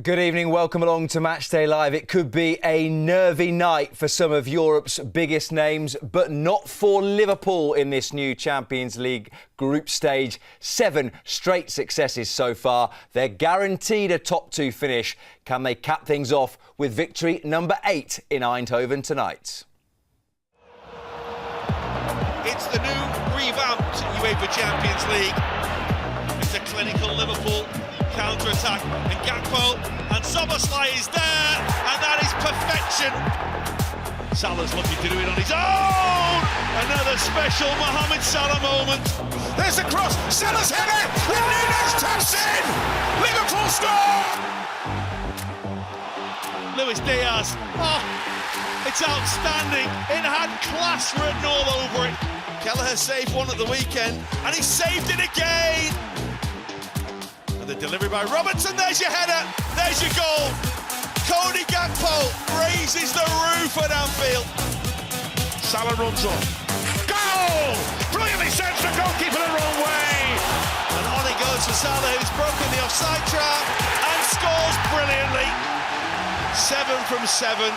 Good evening, welcome along to Matchday Live. It could be a nervy night for some of Europe's biggest names, but not for Liverpool in this new Champions League group stage. 7 straight successes so far. They're guaranteed a top 2 finish. Can they cap things off with victory number 8 in Eindhoven tonight? It's the new revamped UEFA Champions League. It's a clinical Liverpool counter-attack, and Gakpo and Szoboszlai is there, and that is perfection. Salah's looking to do it on his own. Another special Mohamed Salah moment. There's the cross. Salah's header. And Nunes taps in. Liverpool score. Luis Diaz. Oh, it's outstanding. It had class written all over it. Kelleher saved one at the weekend, and he saved it again. The delivery by Robertson, there's your header, there's your goal. Cody Gakpo raises the roof at Anfield. Salah runs on. Goal! Brilliantly sends the goalkeeper the wrong way. And on it goes for Salah, who's broken the offside trap and scores brilliantly. 7 from 7.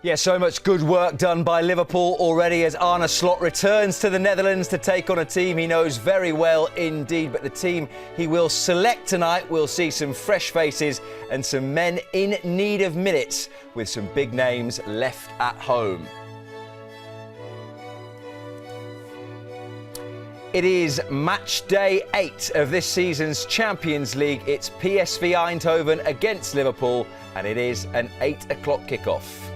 Yeah, so much good work done by Liverpool already as Arne Slot returns to the Netherlands to take on a team he knows very well indeed. But the team he will select tonight will see some fresh faces and some men in need of minutes with some big names left at home. It is match day 8 of this season's Champions League. It's PSV Eindhoven against Liverpool, and it is an 8 o'clock kickoff.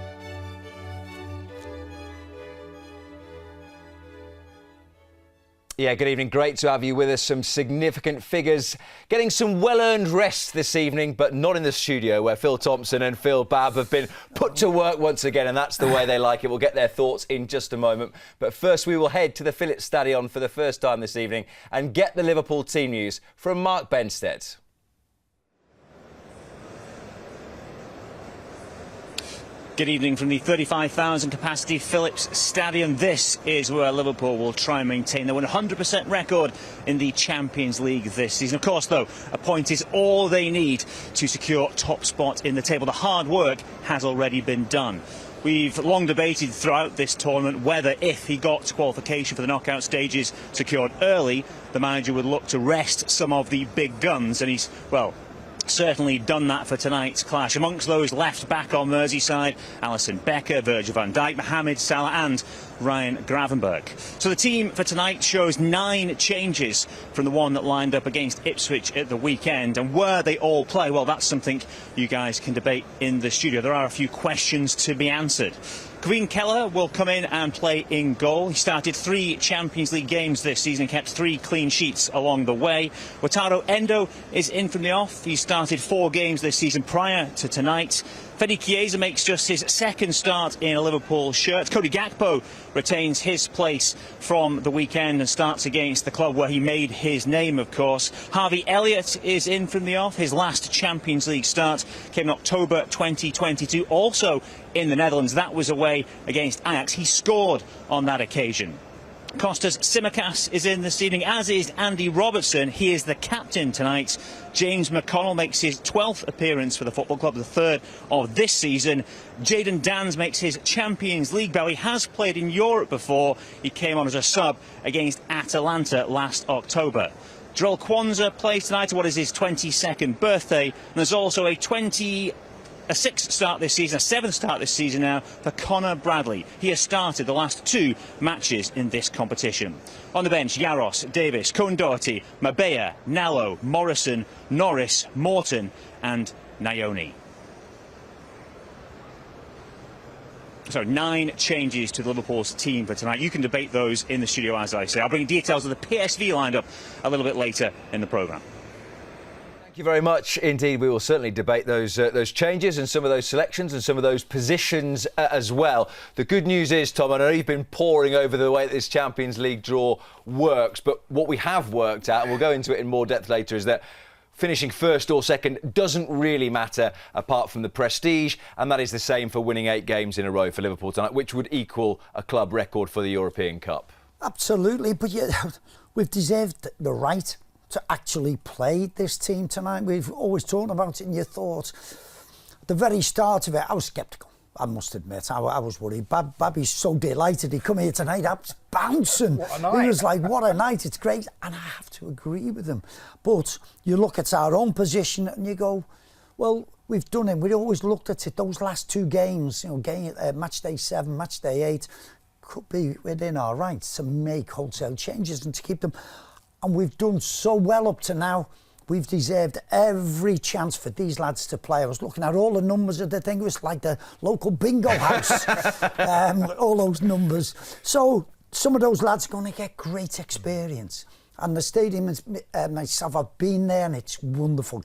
Yeah, good evening. Great to have you with us. Some significant figures getting some well-earned rest this evening, but not in the studio where Phil Thompson and Phil Babb have been put to work once again, and that's the way they like it. We'll get their thoughts in just a moment. But first, we will head to the Philips Stadion for the first time this evening and get the Liverpool team news from Mark Benstead. Good evening from the 35,000 capacity Philips Stadium. This is where Liverpool will try and maintain their 100% record in the Champions League this season. Of course, though, a point is all they need to secure top spot in the table. The hard work has already been done. We've long debated throughout this tournament whether, if he got qualification for the knockout stages secured early, the manager would look to rest some of the big guns, and he's, well, certainly done that for tonight's clash. Amongst those left back on Merseyside, Alisson Becker, Virgil van Dijk, Mohamed Salah and Ryan Gravenberch. So the team for tonight shows 9 changes from the one that lined up against Ipswich at the weekend. And where they all play, well, that's something you guys can debate in the studio. There are a few questions to be answered. Kevin Kelleher will come in and play in goal. He started 3 Champions League games this season, kept 3 clean sheets along the way. Wataru Endo is in from the off. He started 4 games this season prior to tonight. Fede Chiesa makes just his second start in a Liverpool shirt. Cody Gakpo retains his place from the weekend and starts against the club where he made his name, of course. Harvey Elliott is in from the off. His last Champions League start came in October 2022, also in the Netherlands. That was away against Ajax. He scored on that occasion. Kostas Tsimikas is in this evening, as is Andy Robertson. He is the captain tonight. James McConnell makes his 12th appearance for the football club, the 3rd of this season. Jadon Danns makes his Champions League bow. He has played in Europe before. He came on as a sub against Atalanta last October. Jarell Quansah plays tonight to what is his 22nd birthday. And there's also a 6th start this season, a 7th start this season now for Connor Bradley. He has started the last 2 matches in this competition. On the bench, Jaros, Davis, Cohn Doherty, Mabea, Nallo, Morrison, Norris, Morton and Nayoni. So 9 changes to Liverpool's team for tonight. You can debate those in the studio, as I say. I'll bring details of the PSV lineup a little bit later in the programme. Thank you very much indeed. We will certainly debate those changes and some of those selections and some of those positions as well. The good news is, Tom, I know you've been poring over the way that this Champions League draw works, but what we have worked out, and we'll go into it in more depth later, is that finishing first or second doesn't really matter apart from the prestige, and that is the same for winning 8 games in a row for Liverpool tonight, which would equal a club record for the European Cup. Absolutely, but we've deserved the right to actually play this team tonight. We've always talked about it, and you thought, at the very start of it, I was sceptical. I must admit, I was worried. Babby's so delighted he come here tonight. I was bouncing. What a night. He was like, what a night, it's great. And I have to agree with him. But you look at our own position and you go, well, we've done it. We always looked at it. Those last two games, match day 7, match day 8, could be within our rights to make wholesale changes and to keep them. And we've done so well up to now. We've deserved every chance for these lads to play. I was looking at all the numbers of the thing. It was like the local bingo house, all those numbers. So some of those lads are going to get great experience. And the stadium, myself, I've been there and it's wonderful.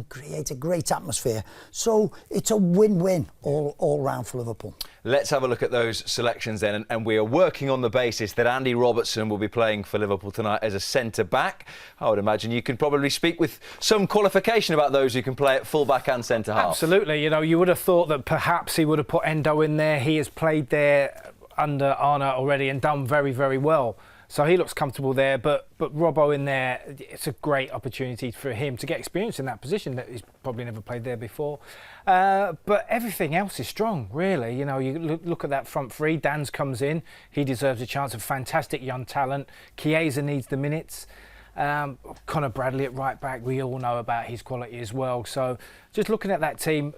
Create a great atmosphere. So it's a win-win all round for Liverpool. Let's have a look at those selections then, and we are working on the basis that Andy Robertson will be playing for Liverpool tonight as a centre-back. I would imagine you can probably speak with some qualification about those who can play at full-back and centre-half. Absolutely. You would have thought that perhaps he would have put Endo in there. He has played there under Arnold already and done very, very well. So he looks comfortable there, but Robbo in there, it's a great opportunity for him to get experience in that position that he's probably never played there before. But everything else is strong, really. You look at that front three. Dan's comes in. He deserves a chance. Of fantastic young talent. Chiesa needs the minutes. Conor Bradley at right back, we all know about his quality as well. So just looking at that team,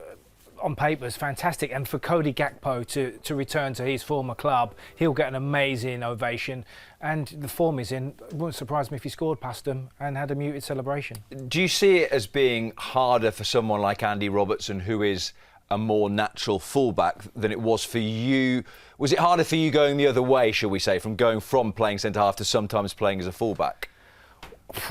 on paper is fantastic, and for Cody Gakpo to return to his former club, he'll get an amazing ovation, and the form is in. It wouldn't surprise me if he scored past them and had a muted celebration. Do you see it as being harder for someone like Andy Robertson, who is a more natural fullback, than it was for you? Was it harder for you going the other way, shall we say, from playing centre half to sometimes playing as a fullback?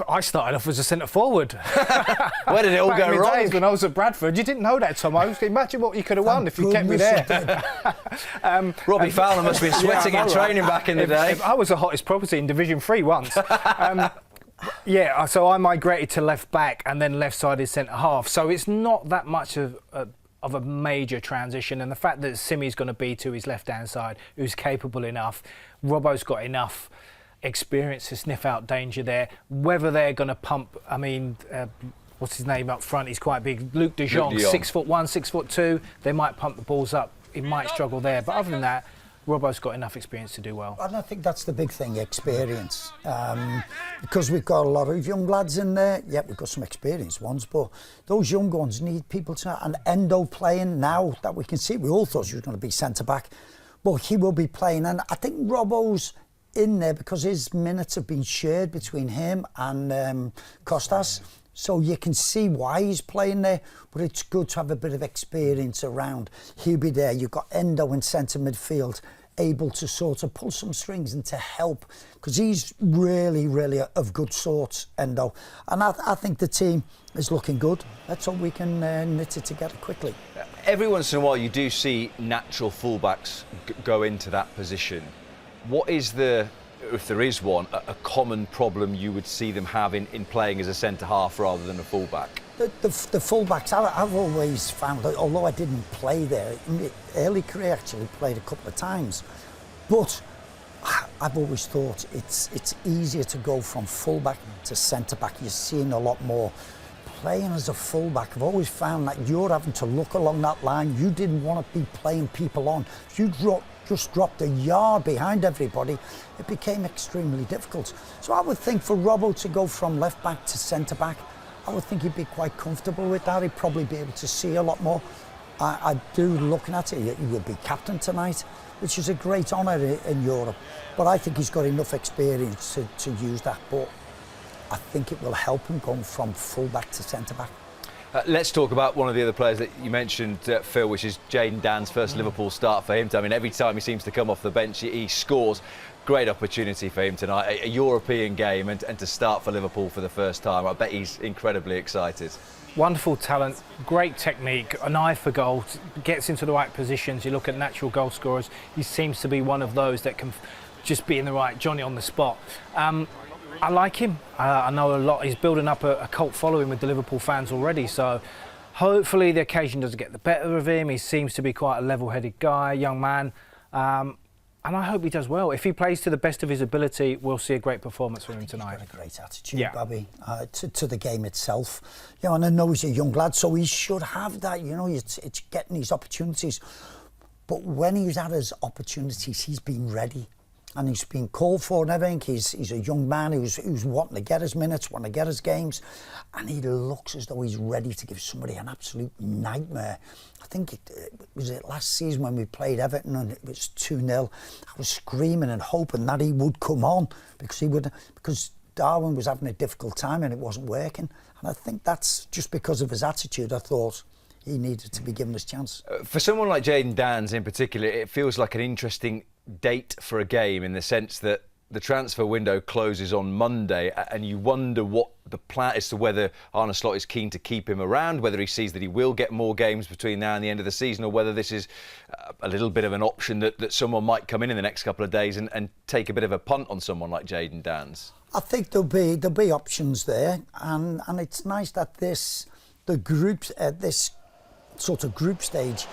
I started off as a centre forward. Where did it all go wrong? Days when I was at Bradford, you didn't know that, Tom. Imagine what you could have won if you kept me there. Robbie Fowler must have been sweating in training back in the day. I was the hottest property in Division 3 once. So I migrated to left back and then left-sided centre half. So it's not that much of a major transition, and the fact that Simi's going to be to his left-hand side, who's capable enough, Robbo's got enough experience to sniff out danger there. Whether they're going to pump, what's his name up front? He's quite big. Luke de Jong, 6'1", 6'2". They might pump the balls up. He might struggle there, but other than that, Robbo's got enough experience to do well. And I think that's the big thing, experience. Because we've got a lot of young lads in there. Yeah, we've got some experienced ones, but those young ones need people to... And Endo playing now that we can see. We all thought he was going to be centre-back. But he will be playing. And I think Robbo's in there because his minutes have been shared between him and Costas. So you can see why he's playing there, but it's good to have a bit of experience around. He'll be there. You've got Endo in centre midfield, able to sort of pull some strings and to help, because he's really, really of good sorts, Endo. And I think the team is looking good. Let's hope we can knit it together quickly. Every once in a while you do see natural fullbacks go into that position. What is the, if there is one, a common problem you would see them have in playing as a centre-half rather than a full-back? The full-backs, I've always found, that although I didn't play there, in my early career actually played a couple of times, but I've always thought it's easier to go from full-back to centre-back. You're seeing a lot more. Playing as a full-back, I've always found that you're having to look along that line. You didn't want to be playing people on. You just dropped a yard behind everybody. It became extremely difficult. So I would think for Robbo to go from left back to centre back, I would think he'd be quite comfortable with that. He'd probably be able to see a lot more. I do, looking at it, he will be captain tonight, which is a great honour in Europe. But I think he's got enough experience to use that. But I think it will help him going from full back to centre back. Let's talk about one of the other players that you mentioned, Phil, which is Jayden Dan's first Liverpool start for him. I mean, every time he seems to come off the bench, he scores. Great opportunity for him tonight, a European game, and to start for Liverpool for the first time. I bet he's incredibly excited. Wonderful talent, great technique, an eye for goal, gets into the right positions. You look at natural goal scorers, he seems to be one of those that can just be in the right Johnny on the spot. I like him. I know a lot. He's building up a cult following with the Liverpool fans already, so hopefully the occasion doesn't get the better of him. He seems to be quite a level-headed guy, young man. And I hope he does well. If he plays to the best of his ability, we'll see a great performance from him tonight. He's got a great attitude, Bobby, to the game itself. You know, and I know he's a young lad, so he should have that. You know, it's getting these opportunities. But when he's had his opportunities, he's been ready. And he's been called for and everything. He's a young man who's wanting to get his minutes, wanting to get his games. And he looks as though he's ready to give somebody an absolute nightmare. I think it was last season when we played Everton and it was 2-0. I was screaming and hoping that he would come on because Darwin was having a difficult time and it wasn't working. And I think that's just because of his attitude. I thought he needed to be given his chance. For someone like Jayden Danns in particular, it feels like an interesting date for a game in the sense that the transfer window closes on Monday and you wonder what the plan as to whether Arne Slot is keen to keep him around, whether he sees that he will get more games between now and the end of the season, or whether this is a little bit of an option that someone might come in the next couple of days and take a bit of a punt on someone like Jayden Danns. I think there'll be options there, and it's nice that this sort of group stage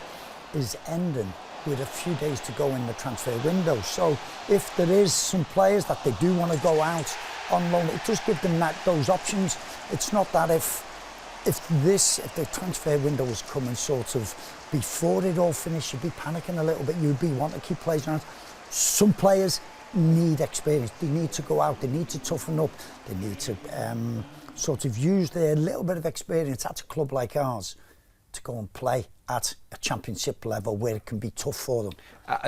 is ending with a few days to go in the transfer window. So if there is some players that they do want to go out on loan, it does give them those options. It's not that if the transfer window was coming sort of before it all finished, you'd be panicking a little bit, you'd be wanting to keep players around. Some players need experience, they need to go out, they need to toughen up, they need to sort of use their little bit of experience at a club like ours to go and play at a championship level where it can be tough for them.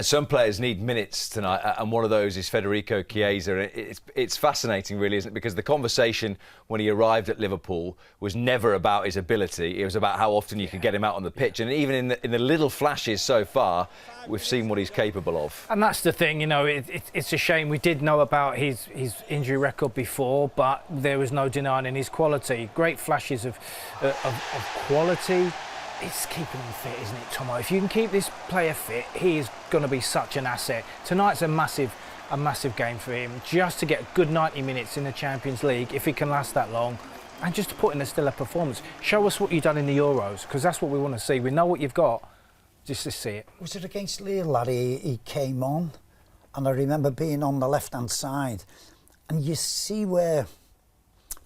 Some players need minutes tonight, and one of those is Federico Chiesa. It's fascinating, really, isn't it? Because the conversation when he arrived at Liverpool was never about his ability. It was about how often you could get him out on the pitch. And even in the little flashes so far, we've seen what he's capable of. And that's the thing, you know, it's a shame. We did know about his injury record before, but there was no denying his quality. Great flashes of quality. It's keeping him fit, isn't it, Tomo? If you can keep this player fit, he is going to be such an asset. Tonight's a massive game for him, just to get a good 90 minutes in the Champions League, if he can last that long, and just to put in a stellar performance. Show us what you've done in the Euros, because that's what we want to see. We know what you've got, just to see it. Was it against Lille that he came on? And I remember being on the left-hand side, and you see where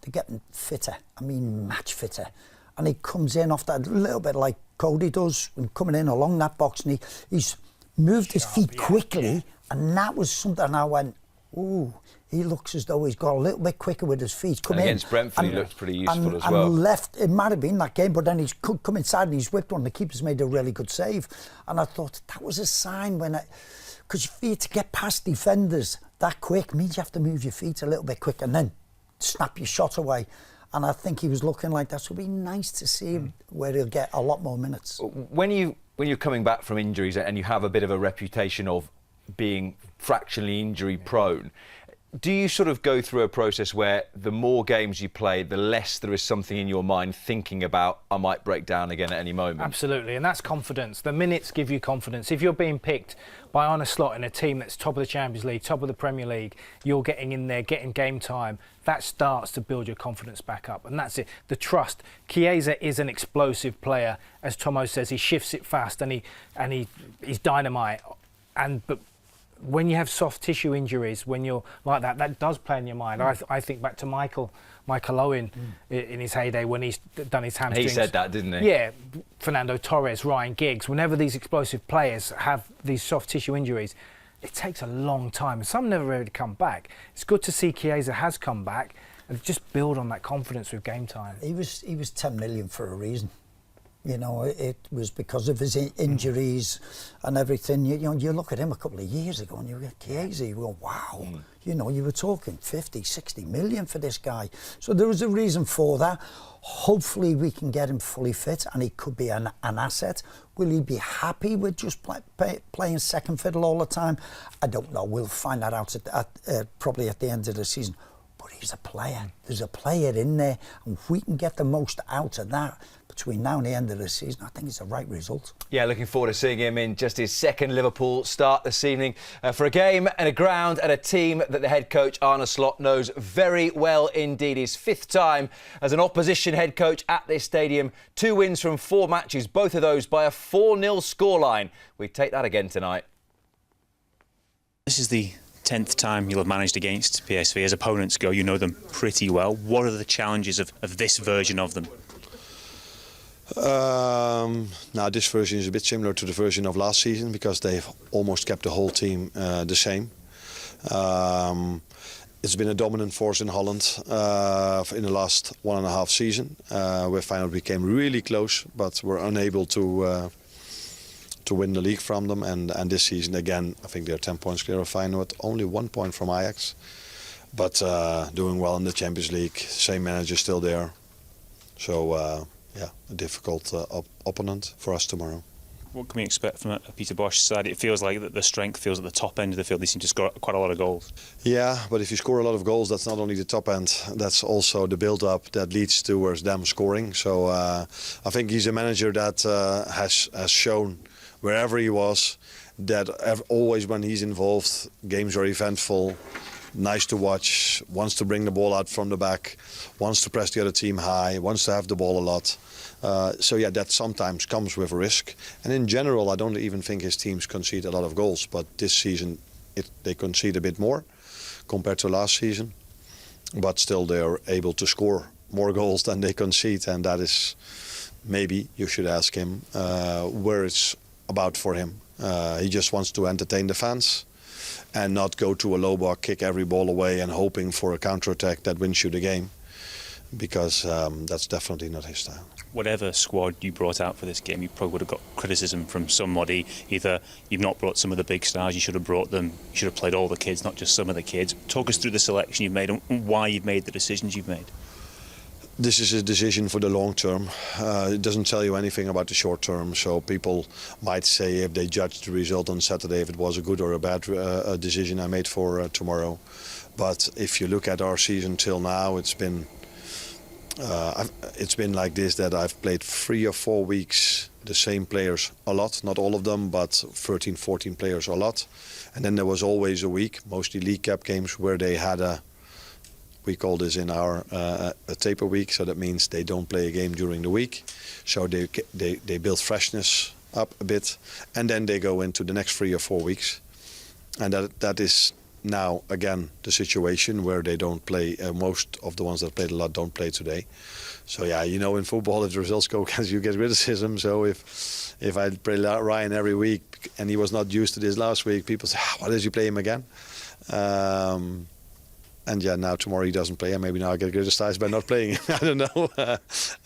they're getting fitter, I mean match fitter. And he comes in off that a little bit like Cody does, and coming in along that box, and he's moved his feet quickly, and that was something I went, ooh, he looks as though he's got a little bit quicker with his feet. Against Brentford, he looked pretty useful as well. And left, it might have been that game, but then he's come inside and he's whipped one. The keeper's made a really good save. And I thought that was a sign because for you to get past defenders that quick means you have to move your feet a little bit quick and then snap your shot away. And I think he was looking like that. So it'd be nice to see him where he'll get a lot more minutes. When you're coming back from injuries and you have a bit of a reputation of being fractionally injury prone, do you sort of go through a process where the more games you play, the less there is something in your mind thinking about, I might break down again at any moment? Absolutely, and that's confidence. The minutes give you confidence. If you're being picked by Arne Slot in a team that's top of the Champions League, top of the Premier League, you're getting in there, getting game time, that starts to build your confidence back up. And that's it, the trust. Chiesa is an explosive player. As Tomo says, he shifts it fast and he's dynamite. But when you have soft tissue injuries, when you're like that does play in your mind. I think back to Michael Owen in his heyday when he's done his hamstrings. He said that, didn't he? Yeah, Fernando Torres, Ryan Giggs. Whenever these explosive players have these soft tissue injuries, it takes a long time. Some never really come back. It's good to see Chiesa has come back and just build on that confidence with game time. He was 10 million for a reason. You know, it was because of his injuries and everything. You look at him a couple of years ago and you get Chiesa, you go, wow. You know, you were talking 50, 60 million for this guy. So there was a reason for that. Hopefully we can get him fully fit and he could be an asset. Will he be happy with just playing second fiddle all the time? I don't know. We'll find that out probably at the end of the season. But he's a player. There's a player in there. And if we can get the most out of that between now and the end of the season, I think it's the right result. Yeah, looking forward to seeing him in just his second Liverpool start this evening for a game and a ground and a team that the head coach Arne Slot knows very well indeed. His fifth time as an opposition head coach at this stadium. 2 wins from 4 matches, both of those by a 4-0 scoreline. We take that again tonight. This is the 10th time you'll have managed against PSV. As opponents go, you know them pretty well. What are the challenges of this version of them? Now this version is a bit similar to the version of last season because they've almost kept the whole team the same. It's been a dominant force in Holland in the last 1.5 season. We finally became really close, but were unable to win the league from them. And this season again, I think they're 10 points clear of Feyenoord, only 1 point from Ajax, but doing well in the Champions League. Same manager still there, so yeah, a difficult opponent for us tomorrow. What can we expect from a Peter Bosz side? It feels like that the strength feels at the top end of the field. They seem to score quite a lot of goals. Yeah, but if you score a lot of goals, that's not only the top end, that's also the build-up that leads towards them scoring. So I think he's a manager that has shown wherever he was that always when he's involved, games are eventful, nice to watch, wants to bring the ball out from the back, wants to press the other team high, wants to have the ball a lot. So yeah, that sometimes comes with a risk. And in general, I don't even think his teams concede a lot of goals. But this season, they concede a bit more compared to last season. But still, they are able to score more goals than they concede. And that is, maybe you should ask him where it's about for him. He just wants to entertain the fans and not go to a low block, kick every ball away and hoping for a counter-attack that wins you the game. Because that's definitely not his style. Whatever squad you brought out for this game, you probably would have got criticism from somebody. Either you've not brought some of the big stars, you should have brought them, you should have played all the kids, not just some of the kids. Talk us through the selection you've made and why you've made the decisions you've made. This is a decision for the long term. It doesn't tell you anything about the short term. So people might say if they judge the result on Saturday if it was a good or a bad decision I made for tomorrow. But if you look at our season till now, it's been like this, that I've played 3 or 4 weeks the same players a lot, not all of them, but 13, 14 players a lot. And then there was always a week, mostly League Cup games, where they had we call this in our a taper week, so that means they don't play a game during the week. So they build freshness up a bit, and then they go into the next 3 or 4 weeks. And that is now again the situation where they don't play. Most of the ones that played a lot don't play today. So yeah, you know, in football, if the results go against you, get criticism. So if I play Ryan every week and he was not used to this last week, people say, why does he play him again? And yeah, now tomorrow he doesn't play, and maybe now I get criticized by not playing him. I don't know.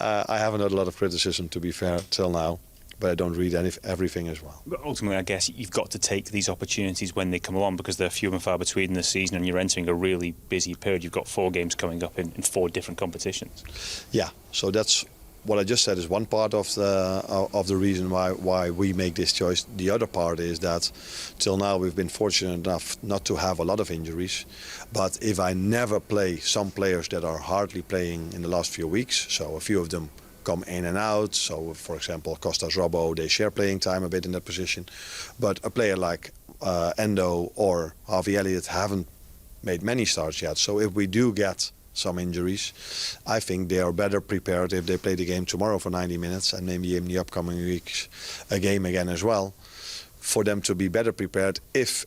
I haven't had a lot of criticism, to be fair, till now. But I don't read everything as well. But ultimately, I guess you've got to take these opportunities when they come along, because they're few and far between this season, and you're entering a really busy period. You've got 4 games coming up in 4 different competitions. Yeah, so that's what I just said is one part of the reason why we make this choice. The other part is that till now we've been fortunate enough not to have a lot of injuries. But if I never play some players that are hardly playing in the last few weeks, so a few of them come in and out. So, for example, Costas Robbo, they share playing time a bit in that position. But a player like Endo or Harvey Elliott haven't made many starts yet. So if we do get some injuries, I think they are better prepared if they play the game tomorrow for 90 minutes and maybe in the upcoming weeks a game again as well, for them to be better prepared if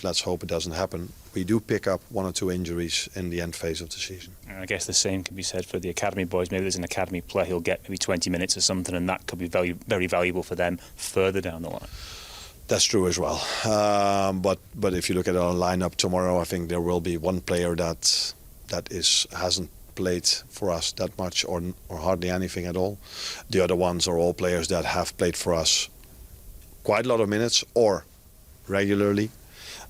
let's hope it doesn't happen, we do pick up 1 or 2 injuries in the end phase of the season. And I guess the same can be said for the academy boys. Maybe there's an academy player who'll get maybe 20 minutes or something, and that could be very valuable for them further down the line. That's true as well. But if you look at our lineup tomorrow, I think there will be one player that hasn't played for us that much or hardly anything at all. The other ones are all players that have played for us quite a lot of minutes or regularly,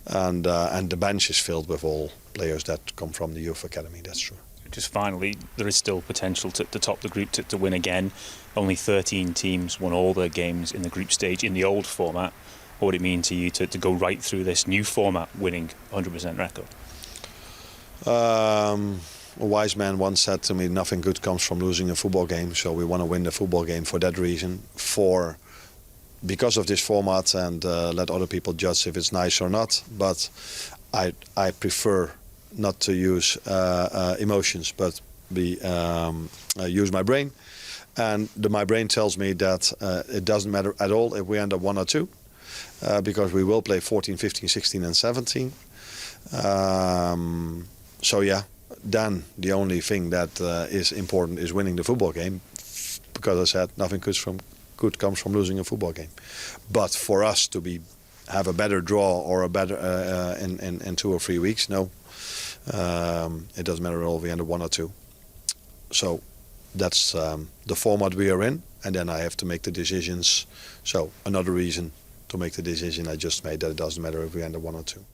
and the bench is filled with all players that come from the youth academy. That's true. Just finally, there is still potential to top the group, to win again. Only 13 teams won all their games in the group stage in the old format. What would it mean to you to go right through this new format, winning 100% record? A wise man once said to me, nothing good comes from losing a football game, so we want to win the football game for that reason, because of this format, and let other people judge if it's nice or not. But I prefer not to use emotions, but use my brain. And my brain tells me that it doesn't matter at all if we end up 1 or 2. because we will play 14, 15, 16 and 17. So yeah, then the only thing that is important is winning the football game, because I said nothing good comes from losing a football game. But for us to have a better draw or a better in 2 or 3 weeks, no. It doesn't matter at all if we end up 1 or 2. So that's the format we are in, and then I have to make the decisions. So another reason to make the decision I just made, that it doesn't matter if we end up 1 or 2.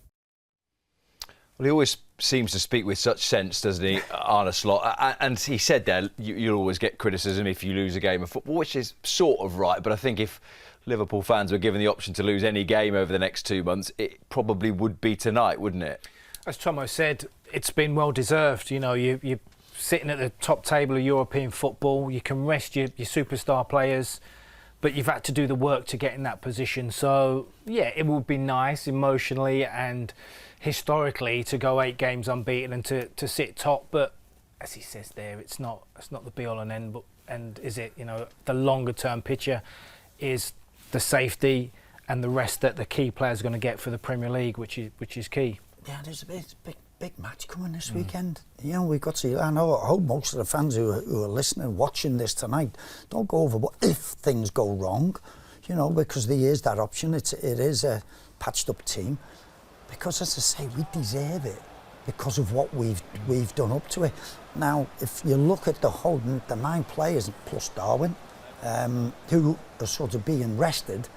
Well, he always seems to speak with such sense, doesn't he, Arne Slot? And he said there, you'll always get criticism if you lose a game of football, which is sort of right. But I think if Liverpool fans were given the option to lose any game over the next 2 months, it probably would be tonight, wouldn't it? As Tomo said, it's been well deserved. You know, you're sitting at the top table of European football. You can rest your superstar players, but you've had to do the work to get in that position. So, yeah, it would be nice emotionally and historically to go 8 games unbeaten and to sit top. But as he says there, it's not the be-all and end, is it? You know, the longer-term picture is the safety and the rest that the key players are going to get for the Premier League, which is key. Yeah, there's a big match coming this weekend. You know, we've got to. I hope most of the fans who are listening, watching this tonight, don't go over. But if things go wrong, you know, because there is that option. It is a patched up team. Because as I say, we deserve it because of what we've done up to it. Now, if you look at the 9 players plus Darwin, who are sort of being rested.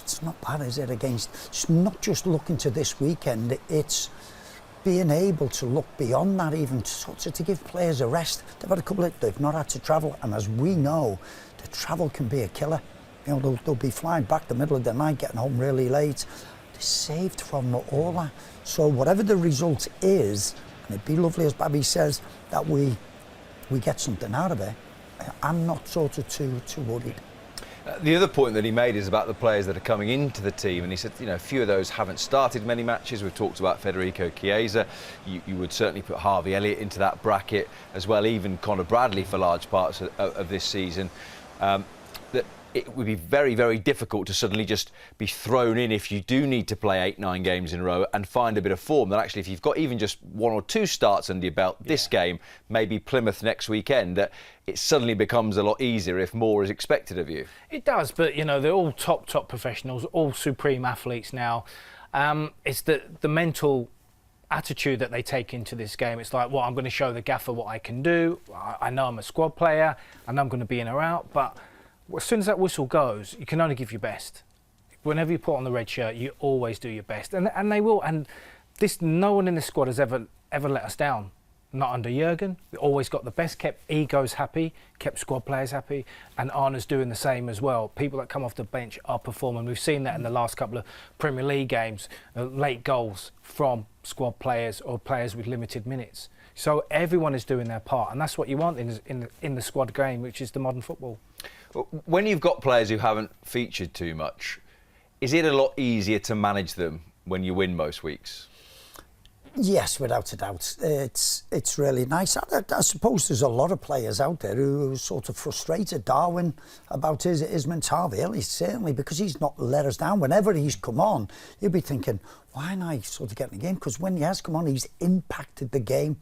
It's not bad, is it? It's not just looking to this weekend, it's being able to look beyond that, even to give players a rest. They've not had to travel, and as we know, the travel can be a killer. You know, they'll be flying back the middle of the night, getting home really late. They're saved from all that. So whatever the result is, and it'd be lovely, as Babby says, that we get something out of it. I'm not sort of too worried. The other point that he made is about the players that are coming into the team, and he said, you know, a few of those haven't started many matches. We've talked about Federico Chiesa. You would certainly put Harvey Elliott into that bracket as well, even Conor Bradley for large parts of this season. That it would be very, very difficult to suddenly just be thrown in if you do need to play 8-9 games in a row and find a bit of form. That actually, if you've got even just 1 or 2 starts under your belt, this game, maybe Plymouth next weekend, that it suddenly becomes a lot easier if more is expected of you. It does, but you know, they're all top professionals, all supreme athletes now. It's the mental attitude that they take into this game. It's like, well, I'm going to show the gaffer what I can do. I know I'm a squad player and I'm going to be in or out, but as soon as that whistle goes, you can only give your best. Whenever you put on the red shirt, you always do your best, and they will. And no one in this squad has ever let us down. Not under Jurgen. We always got the best, kept egos happy, kept squad players happy, and Arne's doing the same as well. People that come off the bench are performing. We've seen that in the last couple of Premier League games, late goals from squad players or players with limited minutes. So everyone is doing their part, and that's what you want in the squad game, which is the modern football. When you've got players who haven't featured too much, is it a lot easier to manage them when you win most weeks? Yes, without a doubt. It's really nice. I suppose there's a lot of players out there who are sort of frustrated. Darwin about his mentality, certainly, because he's not let us down. Whenever he's come on, you'll be thinking, why am I sort of getting the game? Because when he has come on, he's impacted the game.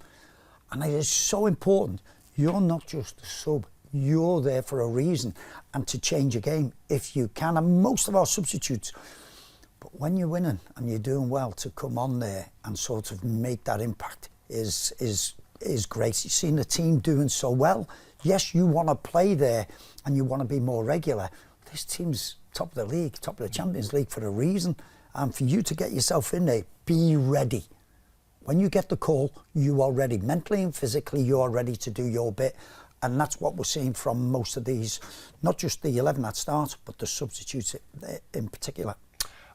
And it is so important. You're not just a sub. You're there for a reason and to change a game if you can. And most of our substitutes, but when you're winning and you're doing well, to come on there and sort of make that impact is great. You've seen the team doing so well. Yes, you want to play there and you want to be more regular. This team's top of the league, top of the Champions League for a reason. And for you to get yourself in there, be ready. When you get the call, you are ready. Mentally and physically, you are ready to do your bit. And that's what we're seeing from most of these, not just the 11 at start, but the substitutes in particular.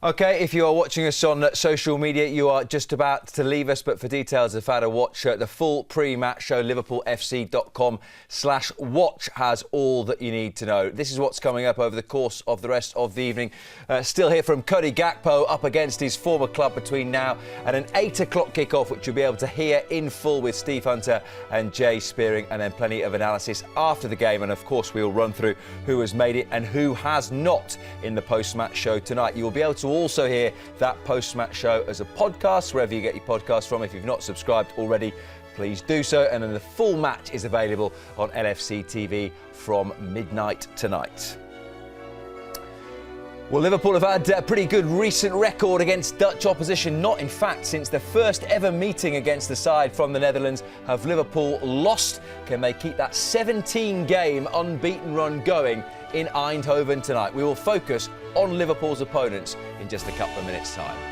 OK, if you are watching us on social media, you are just about to leave us. But for details of how to watch the full pre-match show, liverpoolfc.com/watch has all that you need to know. This is what's coming up over the course of the rest of the evening. Still hear from Cody Gakpo up against his former club between now and an 8 o'clock kickoff, which you'll be able to hear in full with Steve Hunter and Jay Spearing, and then plenty of analysis after the game. And of course, we'll run through who has made it and who has not in the post-match show tonight. You will be able to also hear that post-match show as a podcast, wherever you get your podcasts from. If you've not subscribed already, please do so. And then the full match is available on LFC TV from midnight tonight. Well, Liverpool have had a pretty good recent record against Dutch opposition. Not, in fact, since the first ever meeting against the side from the Netherlands have Liverpool lost. Can they keep that 17-game unbeaten run going in Eindhoven tonight? We will focus on Liverpool's opponents in just a couple of minutes' time.